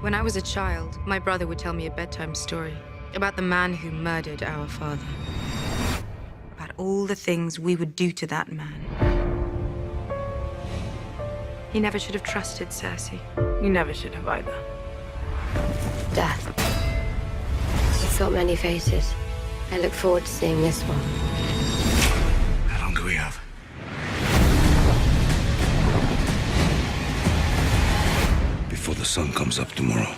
When I was a child, my brother would tell me a bedtime story about the man who murdered our father. About all the things we would do to that man. He never should have trusted Cersei. You never should have either. Death. It's got many faces. I look forward to seeing this one. How long do we have? Before the sun comes up tomorrow.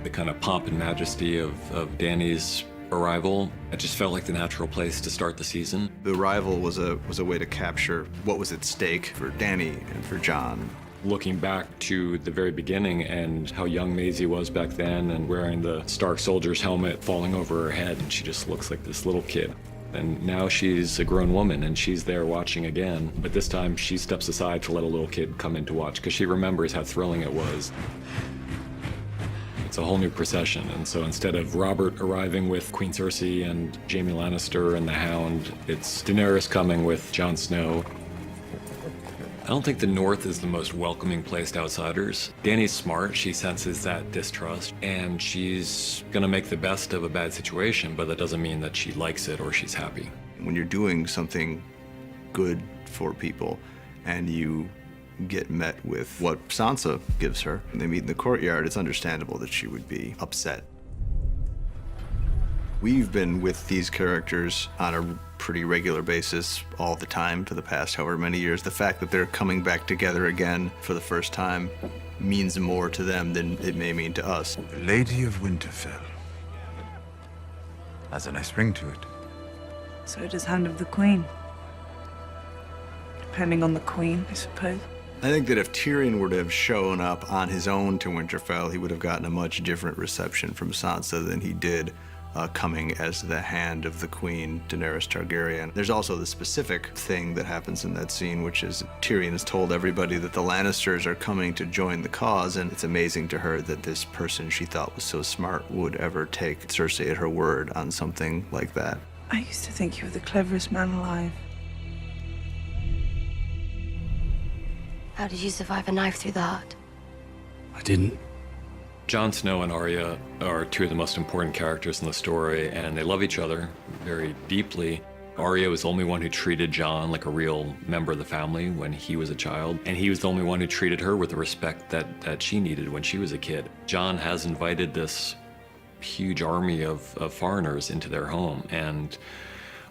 The kind of pomp and majesty of Dany's arrival, it just felt like the natural place to start the season. The arrival was a way to capture what was at stake for Dany and for Jon. Looking back to the very beginning and how young Maisie was back then and wearing the Stark soldier's helmet falling over her head, and she just looks like this little kid. And now she's a grown woman and she's there watching again, but this time she steps aside to let a little kid come in to watch because she remembers how thrilling it was. It's a whole new procession, and so instead of Robert arriving with Queen Cersei and Jaime Lannister and the Hound, it's Daenerys coming with Jon Snow. I don't think the North is the most welcoming place to outsiders. Dany's smart, she senses that distrust, and she's gonna make the best of a bad situation, but that doesn't mean that she likes it or she's happy. When you're doing something good for people and you get met with what Sansa gives her, and they meet in the courtyard, it's understandable that she would be upset. We've been with these characters on a pretty regular basis all the time for the past however many years. The fact that they're coming back together again for the first time means more to them than it may mean to us. The Lady of Winterfell has a nice ring to it. So does Hand of the Queen. Depending on the Queen, I suppose. I think that if Tyrion were to have shown up on his own to Winterfell, he would have gotten a much different reception from Sansa than he did coming as the Hand of the Queen, Daenerys Targaryen. There's also the specific thing that happens in that scene, which is Tyrion has told everybody that the Lannisters are coming to join the cause, and it's amazing to her that this person she thought was so smart would ever take Cersei at her word on something like that. I used to think you were the cleverest man alive. How did you survive a knife through the heart? I didn't. Jon Snow and Arya are two of the most important characters in the story, and they love each other very deeply. Arya was the only one who treated Jon like a real member of the family when he was a child, and he was the only one who treated her with the respect that she needed when she was a kid. Jon has invited this huge army of foreigners into their home, and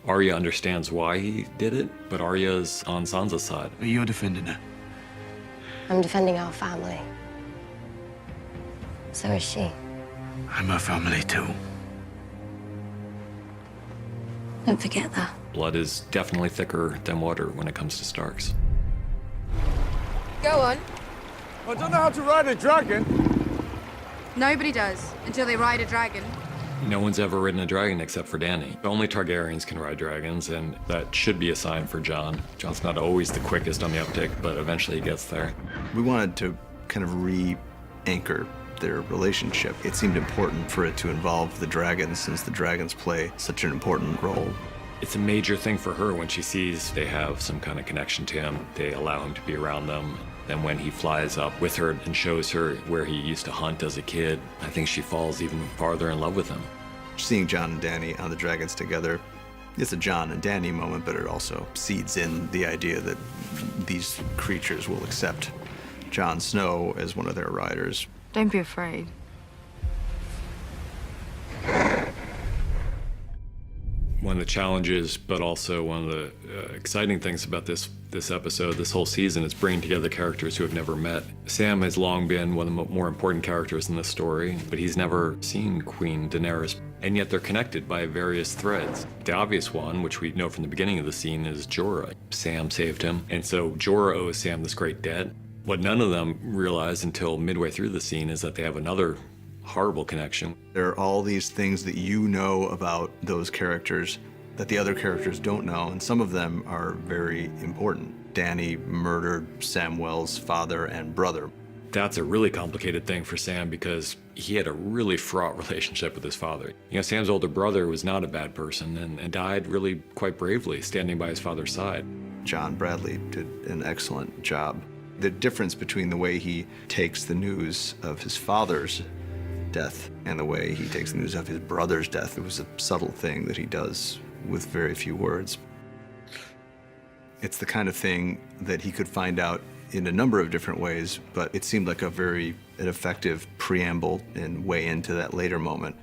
Arya understands why he did it, but Arya's on Sansa's side. But you're defending her. I'm defending our family. So is she. I'm her family too. Don't forget that. Blood is definitely thicker than water when it comes to Starks. Go on. I don't know how to ride a dragon. Nobody does, until they ride a dragon. No one's ever ridden a dragon except for Dany. Only Targaryens can ride dragons, and that should be a sign for Jon. Jon's not always the quickest on the uptick, but eventually he gets there. We wanted to kind of re-anchor their relationship. It seemed important for it to involve the dragons, since the dragons play such an important role. It's a major thing for her when she sees they have some kind of connection to him. They allow him to be around them. And when he flies up with her and shows her where he used to hunt as a kid, I think she falls even farther in love with him. Seeing Jon and Dany on the dragons together, it's a Jon and Dany moment, but it also seeds in the idea that these creatures will accept Jon Snow as one of their riders. Don't be afraid. One of the challenges, but also one of the exciting things about this episode, this whole season, is bringing together characters who have never met. Sam has long been one of the more important characters in this story, but he's never seen Queen Daenerys, and yet they're connected by various threads. The obvious one, which we know from the beginning of the scene, is Jorah. Sam saved him, and so Jorah owes Sam this great debt. What none of them realize until midway through the scene is that they have another horrible connection. There are all these things that you know about those characters that the other characters don't know, and some of them are very important. Dany murdered Samwell's father and brother. That's a really complicated thing for Sam because he had a really fraught relationship with his father. You know, Sam's older brother was not a bad person and died really quite bravely, standing by his father's side. John Bradley did an excellent job. The difference between the way he takes the news of his father's death and the way he takes the news of his brother's death, it was a subtle thing that he does with very few words. It's the kind of thing that he could find out in a number of different ways, but it seemed like an effective preamble and way into that later moment.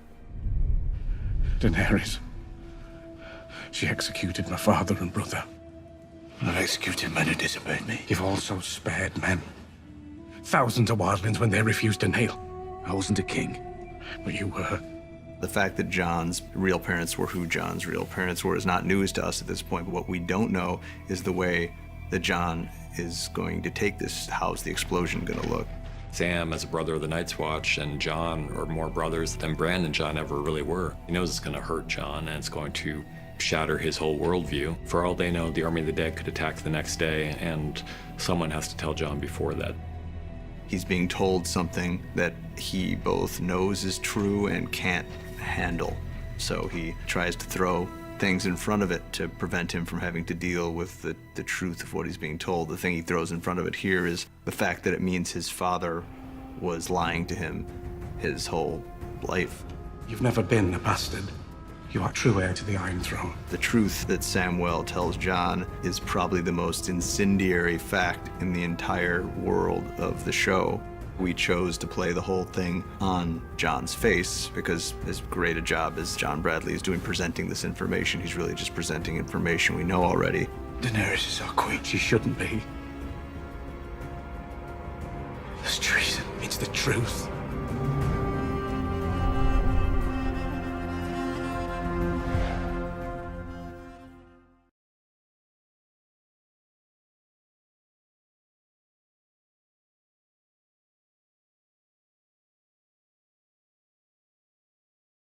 Daenerys. She executed my father and brother. I've executed men who disobeyed me. You've also spared men. Thousands of wildlings when they refused to kneel. I wasn't a king. But you were. The fact that John's real parents were who John's real parents were is not news to us at this point, but what we don't know is the way that John is going to take this. How's the explosion going to look? Sam, as a brother of the Night's Watch, and John are more brothers than Bran and John ever really were. He knows it's going to hurt John, and it's going to shatter his whole worldview. For all they know, the Army of the Dead could attack the next day, and someone has to tell John before that. He's being told something that he both knows is true and can't handle. So he tries to throw things in front of it to prevent him from having to deal with the truth of what he's being told. The thing he throws in front of it here is the fact that it means his father was lying to him his whole life. You've never been a bastard. You are true heir to the Iron Throne. The truth that Samwell tells John is probably the most incendiary fact in the entire world of the show. We chose to play the whole thing on John's face because as great a job as John Bradley is doing presenting this information, he's really just presenting information we know already. Daenerys is our queen. She shouldn't be. It's treason. It's the truth.